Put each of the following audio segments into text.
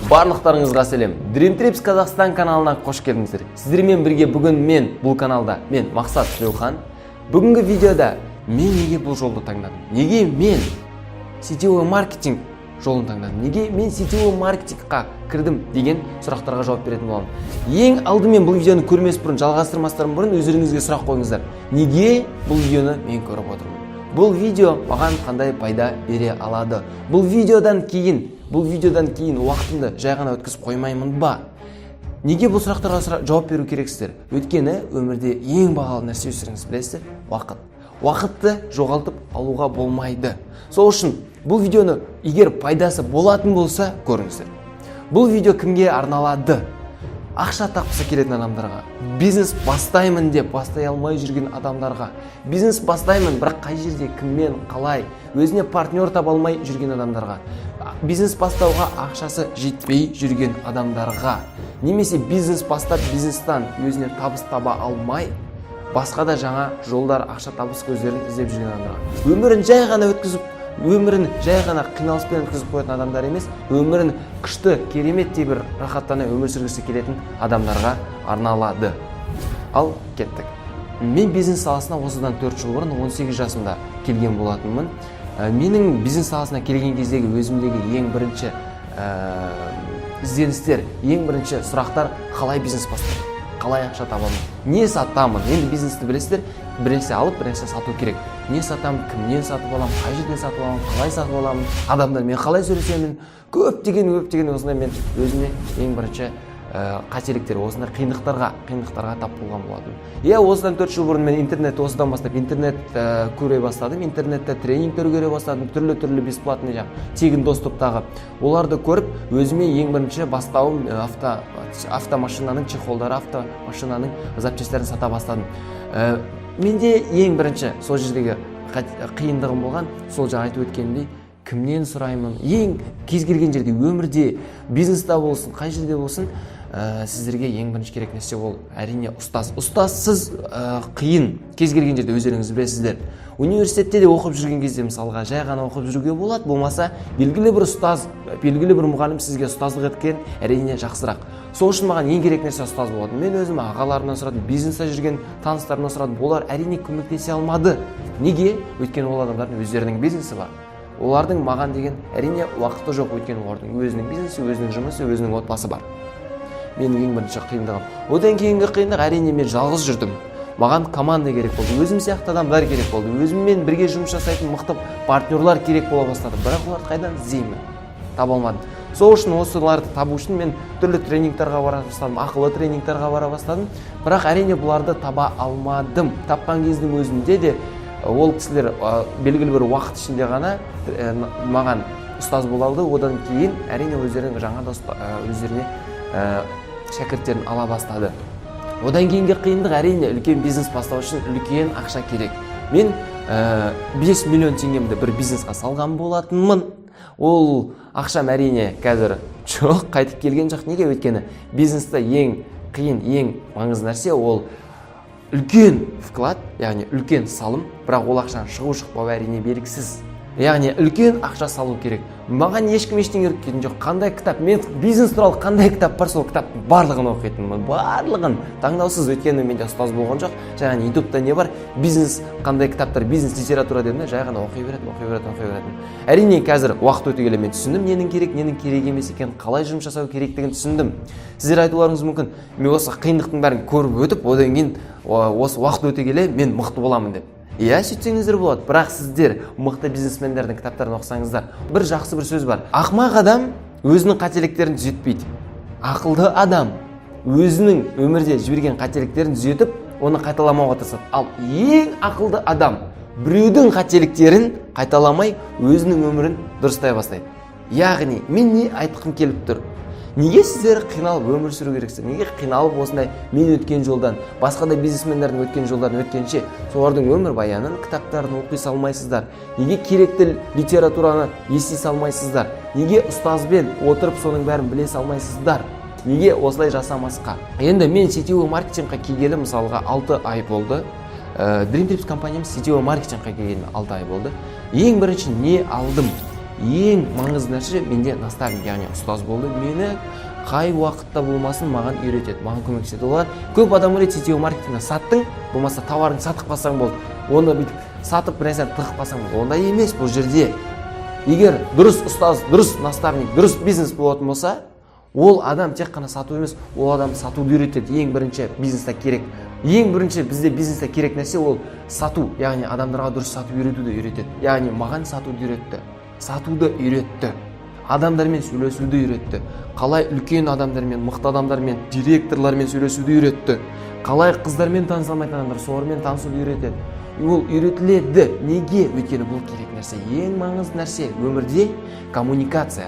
Барлықтарыңызға сәлем. Dream Trips Қазақстан каналына қош келдіңіздер. Сіздермен бірге бүгін мен бұл каналда, мен Мақсат Тілеухан. Бүгінгі видеода мен неге бұл жолды таңдадым? Неге мен сетевой маркетинг жолын таңдадым? Неге мен сетевой маркетингқа кірдім деген сұрақтарға жауап беретін боламын. Ең алдымен бұл видеоны көрмес бұрын, жалғастырмастан бұрын өздеріңізге сұрақ қойыңыздар. Неге бұл видеоны мен көріп отырмын? Бұл видео маған қандай пайда бере алады? Бұл видеодан кейін уақытымды жай ғана өткізіп қоймаймын ба? Неге бұл сұрақтарға жауап беру керексіздер? Өйткені өмірде ең бағалы нәрсе өздеріңіз білесіздер, уақыт. Уақытты жоғалтып алуға болмайды. Сол үшін бұл видеоны егер пайдасы болатын болса, көріңіздер. Бұл видео кімге арналады? Ақша тапқысы келетін адамдарға, бизнес бастаймын деп бастай алмай жүрген адамдарға, бизнес бастаймын бірақ қай жерде, кіммен, қалай, өзіне партнер таба алмай жүрген адамдарға, бизнес бастауға ақшасы жетпей жүрген адамдарға, немесе бизнес бастап бизнестан өзіне табыс таба алмай, басқа да жаңа жолдар, ақша табыс көздерін іздеп жүрген адамдарға, өмірін жай ғана қиналыспен өткізіп қоятын адамдар емес, өмірін күшті, кереметтей бір рахаттана өмір сүргісі келетін адамдарға арналады. Ал кеттік. Мен бизнес саласына осыдан 4 жыл бұрын 18 жасымда келген болатынмын. Менің бизнес саласына келген кездегі өзімдегі ең бірінші ізденістер, ең бірінші сұрақтар: қалай бизнес бастаймын? Қалай ақша табамын? Не сатамын? Енді бизнесті білесіздер, бірінші алып, бірінші сату керек. Не сатамын, кімнен сатып аламын, қай жерден сатып аламын, қалай сатып аламын, адамдармен қалай сөйлесемін, көптеген осындай мен өзіме ең бірінші қателіктер, осындай қиындықтарға тап болған болатын. Осыдан 4 жыл бұрын мен осыдан бастап интернет көре бастадым, интернетте тренингтер көре бастадым, түрлі бесплатный тегін доступтағы. Оларды көріп, өзіме ең бірінші бастауым автомашинаның чехолдары, автомашинаның запчастарын сата бастадым. Менде ең бірінші сол жердегі қиындығым болған, сол жаңа айтып өткенімдей, кімнен сұраймын? Ең кез келген жерде, өмірде, бизнеста болсын, қай жерде болсын, сіздерге ең бірінші керек нәрсе ол әрине ұстаз. Ұстазсыз қиын, кез келген жерде, өздеріңіз білесіздер. Университетте де оқып жүрген кезде мысалға жай ғана оқып жүруге болады, болмаса белгілі бір ұстаз, белгілі бір мұғалім сізге ұстаздық еткен әрине жақсырақ. Сол үшін маған ең керек нәрсе ұстаз болады. Мен өзім ағаларымнан сұрадым, бизнесте жүрген таныстарымнан сұрадым, олар әрине көмектесе алмады. Неге? Өйткені ол адамдардың өздерінің бизнесі бар. Олардың маған деген әрине уақыты жоқ, өйткені олардың өзінің бизнесі, өзінің жұмысы, өзінің отбасы бар. Менің ең бірінші қиындығым. Одан кейінгі қиындық әрине мен жалғыз жүрдім. Маған команда керек болды. Өзім сияқты адамдар керек болды. Өзіммен бірге жұмыс жасайтын мықты партнерлар керек бола бастады. Бірақ оларды қайдан іздеймін? Таба алмадым. Сол үшін осыларды табу үшін мен түрлі тренингтарға бара бастадым, ақылы тренингтарға бара бастадым. Бірақ әрине бұларды таба алмадым. Тапқан кездің өзінде де ол кісілер белгілі бір уақыт ішінде ғана маған ұстаз бола алды. Одан кейін әрине өздерінің жаңа да өздеріне шәкірттерін ала бастады. Одан кейінгі қиындық әрине үлкен бизнес бастау үшін үлкен ақша керек. Мен 5 миллион теңгемді бір бизнесқа салған болатынмын. Ол ақшам әрине қазір жоқ, қайтып келген жоқ. Неге? Өйткені бизнесте ең қиын, ең маңызды нәрсе ол үлкен вклад, яғни үлкен салым, бірақ ол ақшаның шығу-шықпауы әрине белгісіз. Яғни үлкен ақша салу керек. Маған ешкім ештеңе үйреткен жоқ. Қандай кітап, мен бизнес туралы қандай кітап бар, сол кітаптың барлығын оқитынмын. Барлығын таңдаусыз, өйткені менде ұстаз болған жоқ. Жаңағы ютубта не бар? Бизнес қандай кітаптар, бизнес литература дедім, жай ғана оқи беретін. Әрине қазір уақыт өте келе мен түсіндім, ненің керек емес екенін, қалай жұмыс жасау керектігін түсіндім. Сіздер айтуларыңыз мүмкін, мен осы қиындықтың бәрін көріп өтіп, одан кейін осы уақыт өте келе мен мықты боламын деп. Сөйтсеңіздер болады, бірақ сіздер мықты бизнесмендердің кітаптарын оқысаңыздар, бір жақсы бір сөз бар. Ақымақ адам өзінің қателіктерін түзетпейді. Ақылды адам өзінің өмірде жіберген қателіктерін түзетіп, оны қайталамауға тырысады. Ал ең ақылды адам біреудің қателіктерін қайталамай өзінің өмірін дұрыстай бастайды. Яғни мен не айтқым келіп тұр? Неге сіздер қиналып өмір сүру керексіздер? Неге қиналып осындай мен өткен жолдан, басқа да бизнесмендердің өткен жолдан өткенше, солардың өмір баянын, кітаптарын оқи салмайсыздар? Неге керекті литератураны ести салмайсыздар? Неге ұстазбен отырып соның бәрін біле салмайсыздар? Неге осылай жасамасқа? Енді мен сетевой маркетингқа келгелі мысалға 6 ай болды. Dream Trips компаниямыз сетевой маркетингқа келгелі 6 ай болды. Ең бірінші не алдым? ең маңызды нәрсе менде наставник, яғни ұстаз болды. Мені қай уақытта болмасын маған үйретеді, маған көмектеседі. Олар көп адам ойлайды, сетевой маркетингте саттың, болмаса товарын сатып қалсаң болды. Оны бүйтіп сатып бір нәрсені тығып қалсаң болды. Ондай емес бұл жерде. Егер дұрыс ұстаз, дұрыс наставник, дұрыс бизнес болатын болса, ол адам тек қана сату емес, ол адам сатуды үйретеді. Ең бірінші бизнесте керек. Ең бірінші бізде бизнесте керек нәрсе ол сату, яғни адамдарға дұрыс сату үйретуді үйретеді. Яғни маған сатуды үйретті, сатуды үйретті, адамдармен сөйлесуді үйретті, қалай үлкен адамдармен, мықты адамдармен, директорлармен сөйлесуді үйретті, қалай қыздармен таныса алмайтын адамдар солармен танысуды үйретеді. Ол үйретіледі. Неге? Өйткені бұл керек нәрсе. Ең маңызды нәрсе өмірде коммуникация.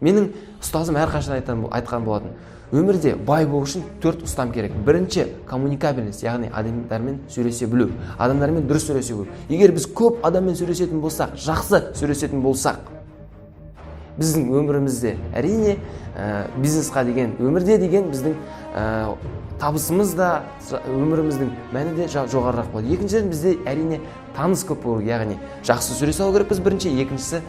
Менің ұстазым әрқашан айтқан болатын. Өмірде бай болу үшін 4 ұстам керек. Бірінші коммуникабельность, яғни адамдармен сөйлесе білу, адамдармен дұрыс сөйлесе білу. Егер біз көп адаммен сөйлесетін болсақ, жақсы сөйлесетін болсақ, біздің өмірімізде әрине бизнесқа деген, өмірде деген біздің табысымыз да, өміріміздің мәні де жоғарырақ болады. Екіншіден бізде әрине таныс көп болу, яғни жақсы сөйлесе алу керекпіз бірінші, екіншісі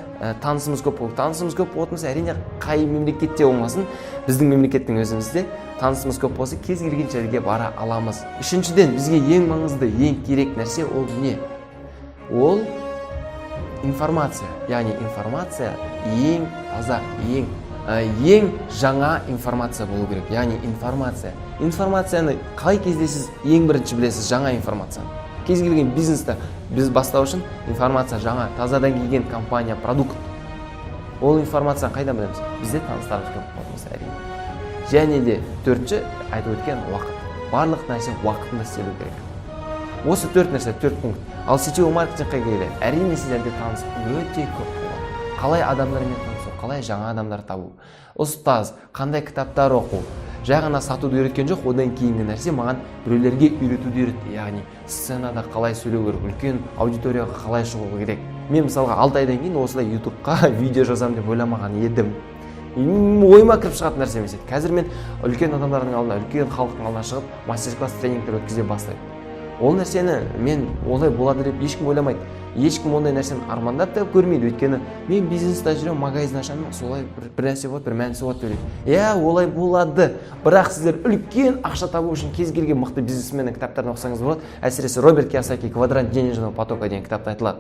танысымыз көп болу. Танысымыз көп болатын болса, әрине қай мемлекетте болмасын, біздің мемлекеттің өзімізде танысымыз көп болса, кез келген жерге бара аламыз. Үшіншіден бізге ең маңызды, ең керек нәрсе ол не? Ол информация, яғни информация ең таза, ең жаңа информация болу керек, яғни информация. Информацияны қай кезде сіз ең бірінші білесіз жаңа информацияны? Кез келген бизнесті біз бастау үшін информация жаңа, тазадан келген компания, продукт. Ол информацияны қайдан білеміз? Бізде таныстарымыз көп болмаса әрине. Және де төртінші айтып өткен уақыт. Барлық нәрсе уақытында істелу керек. Осы 4 нәрсе, 4 пункт. Ал сетевой маркетингке келе, әрине сіздерде таныс өте көп болады. Қалай адамдармен танысу, қалай жаңа адамдар табу, ұстаз, қандай кітаптар оқу. Жай ғана сатуды үйреткен жоқ, одан кейінгі нәрсе маған біреулерге үйретуді үйретті. Яғни сценада қалай сөйлеу керек, үлкен аудиторияға қалай шығу керек. Мен мысалға 6 айдан кейін осылай YouTube-қа видео жазамын деп ойламаған едім. Ойыма кіріп шығатын нәрсе емес еді. Қазір мен үлкен адамдардың алдына, үлкен халықтың алдына шығып, мастер-класс тренингтер өткізе бастаймын. Ол нәрсені мен олай болады деп ешкім ойламайды. Ешкім ондай нәрсені армандап та көрмейді. Өйткені мен бизнесте жүрем, магазин ашамын, солай бір нәрсе болады, бір мәнісі болады деп ойлайды. Иә, олай болады. Бірақ сіздер үлкен ақша табу үшін кез келген мықты бизнесменнің кітаптарын оқысаңыз болады. Әсіресе Роберт Кийосаки «Квадрант денежного потока» деген кітапта айтылады.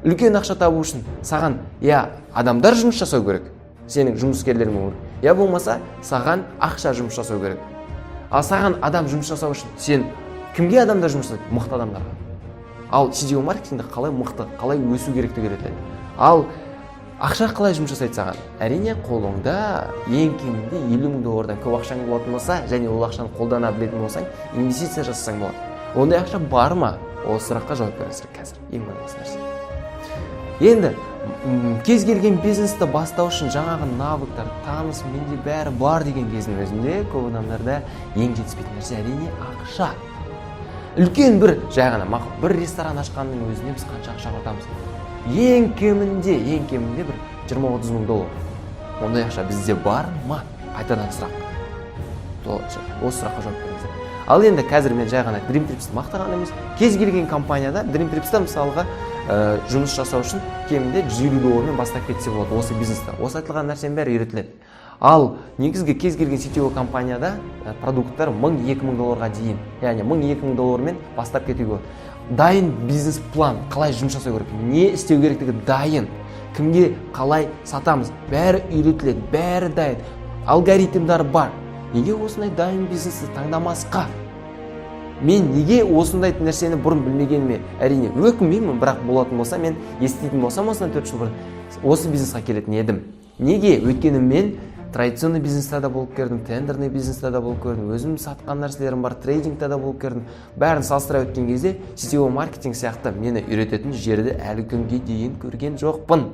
Үлкен ақша табу үшін саған я адамдар жұмыс жасау керек, сенің жұмыскерлерің өмір. Я болмаса саған ақша жұмыс жасау керек. Ал саған адам жұмыс жасау үшін сен кімге адамдар жұмыс жасайды? Мықты адамдарға. Ал сетевой маркетингте қалай мықты, қалай өсу керектігі үйретеді. Ал ақша қалай жұмыс жасайды саған? Әрине қолыңда ең кемінде $50,000 көп ақшаң болатын болса, және ол ақшаны қолдана білетін болсаң, инвестиция жасасаң болады. Ондай ақша бар ма? Ол сұраққа жауап беріңіздер қазір. Ең маңызды нәрсе. Енді кез келген бизнесті бастау үшін жаңағы навыктар, таныс, менде бәрі бар деген кездің өзінде көп адамдарда ең жетіспейтін нәрсе әрине ақша. Үлкен бір жай ғана бір ресторан ашқанның өзінде біз қанша ақша құртамыз? Ең кемінде бір $20-30 мың. Ондай ақша бізде бар ма? Қайтадан сұрақ. Осы сұраққа жауап беріңіздер. Ал енді қазір мен жай ғана Dream Trips'ті мақтаған емес, кез келген компанияда Dream Trips'та мысалға жұмыс жасау үшін кемінде $150 бастап кетсе болады осы бизнесте. Осы айтылған нәрсенің бәрі үйретіледі. Ал негізгі кез келген сетевой компанияда продукттар $1000-2000 дейін, яғни $1000-2000 бастап кетуге болады. Дайын бизнес план, қалай жұмыс жасау керек, не істеу керектігі дайын, кімге қалай сатамыз, бәрі үйретіледі, бәрі дайын, алгоритмдар бар. Неге осындай дайын бизнесті таңдамасқа? Мен неге осындай нәрсені бұрын білмегеніме әрине өкінбеймін, бірақ болатын болса, мен еститін болсам осыдан 4 жыл бұрын осы бизнесқа келетін едім. Неге? Өйткені мен традиционный бизнесте да болып көрдім, тендерный бизнесте да болып көрдім, өзім сатқан нәрселерім бар, трейдингте да болып көрдім. Бәрін салыстыра өткен кезде сетевой маркетинг сияқты мені үйрететін жерді әлі күнге дейін көрген жоқпын.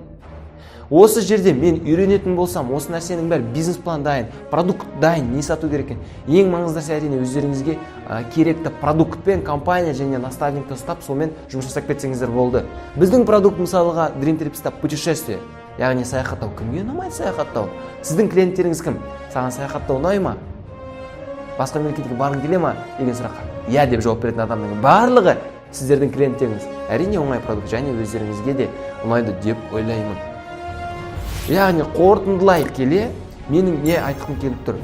Осы жерде мен үйренетін болсам, осы нәрсенің бәрі бизнес план дайын, продукт дайын, не сату керек екен. Ең маңызды нәрсе әрине өздеріңізге керекті продуктпен компания және наставникті ұстап, сонымен жұмыс жасап кетсеңіздер болды. Біздің продукт мысалға Dream Trips'та путешествие, яғни саяхаттау. Кімге ұнамайды саяхаттау? Сіздің клиенттеріңіз кім? Саған саяхаттау ұнай ма? Басқа мемлекетке барғың келе ма деген сұраққа иә деп жауап беретін адамның барлығы сіздердің клиенттеріңіз. Әрине оңай продукт және өздеріңізге де ұнайды деп ойлаймын. яғни қорытындылай келе менің не айтқым келіп тұр,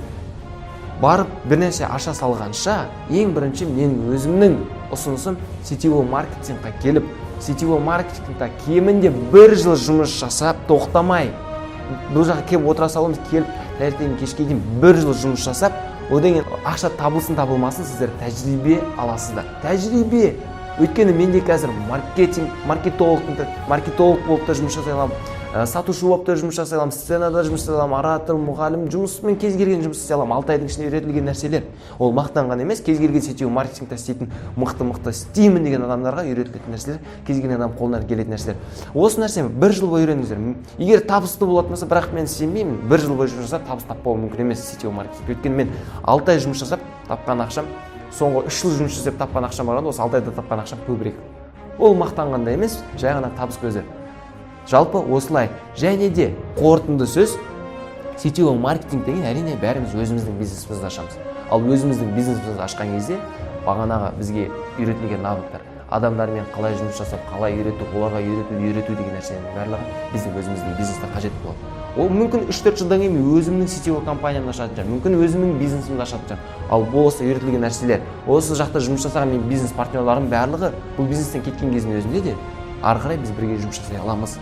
барып бір нәрсе аша салғанша ең бірінші менің өзімнің ұсынысым сетевой маркетингқа келіп, сетевой маркетингта кемінде 1 жыл жұмыс жасап тоқтамай, бұл жаққа келіп отыра салуымыз, келіп таңертең кешке дейін 1 жыл жұмыс жасап, одан кейін ақша табылсын табылмасын сіздер тәжірибе аласыздар. Тәжірибе. Өйткені менде қазір маркетолог болып та жұмыс жасай аламын, сатушы болып та жұмыс жасай аламын, сценада жұмыс жасай аламын, оратор, мұғалім, жұмыспен кез келген жұмыс жасай аламын. 6 айдың ішінде үйретілген нәрселер. Ол мақтанған емес, кез келген сетевой маркетингта істейтін мықты істеймін деген адамдарға үйретілетін нәрселер, кез келген адам қолынан келетін нәрселер. Осы нәрсені 1 жыл бойы үйреніңіздер. Егер табысты болатын болса, бірақ мен сенбеймін, 1 жыл бойы жұмыс жасап табыс таппау мүмкін емес сетевой маркетинг. Өйткені мен 6 ай жұмыс жасап тапқан ақшам, соңғы 3 жыл жұмыс жасап тапқан ақшам барғанда, осы 6 айда тапқан ақшам көбірек. Ол мақтанғанда емес, жай ғана табыс көзі. Жалпы осылай. Және де қорытынды сөз, сетевой маркетинг деген әрине бәріміз өзіміздің бизнесімізді ашамыз. Ал өзіміздің бизнесімізді ашқан кезде бағанағы бізге үйретілген навыктар, адамдармен қалай жұмыс жасап, қалай үйрету, оларға үйрету деген нәрсенің барлығы біздің өзіміздің бизнесте қажет болады. Ол мүмкін 3-4 жылдан кейін өзімнің сетевой компаниямды ашатын шығармын, мүмкін өзімнің бизнесімді ашатын шығармын. Ал бұл осы үйретілген нәрселер, осы жақта жұмыс жасаған мен бизнес партнерларым барлығы бұл бизнестен кеткен кездің өзінде де ары қарай біз бірге жұмыс жасай аламыз.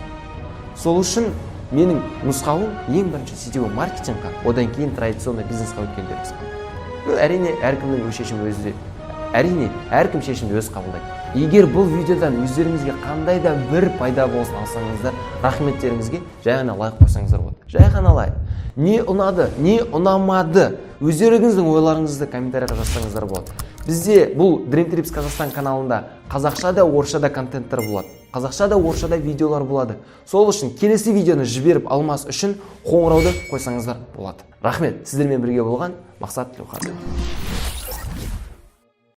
Сол үшін менің нұсқауым ең бірінші сетевой маркетингқа, одан кейін традиционный бизнесқа өткендеріңіз қалады. Әрине әркімнің өз шешімі өзі. Әрине әркім шешімді өз қабылдайды. Егер бұл видеодан өздеріңізге қандай да бір пайда болсын алсаңыздар, рахметтеріңізге жай ғана лайк қойсаңыздар болады. Жай ғана лайк. Не ұнады, не ұнамады, өздеріңіздің ойларыңызды комментарияға жазсаңыздар болады. Бізде бұл Dream Trips Қазақстан каналында қазақша да, орысша да контенттер болады. Қазақша да, орысша да видеолар болады. Сол үшін келесі видеоны жіберіп алмас үшін қоңырауды қойсаңыздар болады. Рахмет, сіздермен бірге болған Мақсат Тілеуқазы.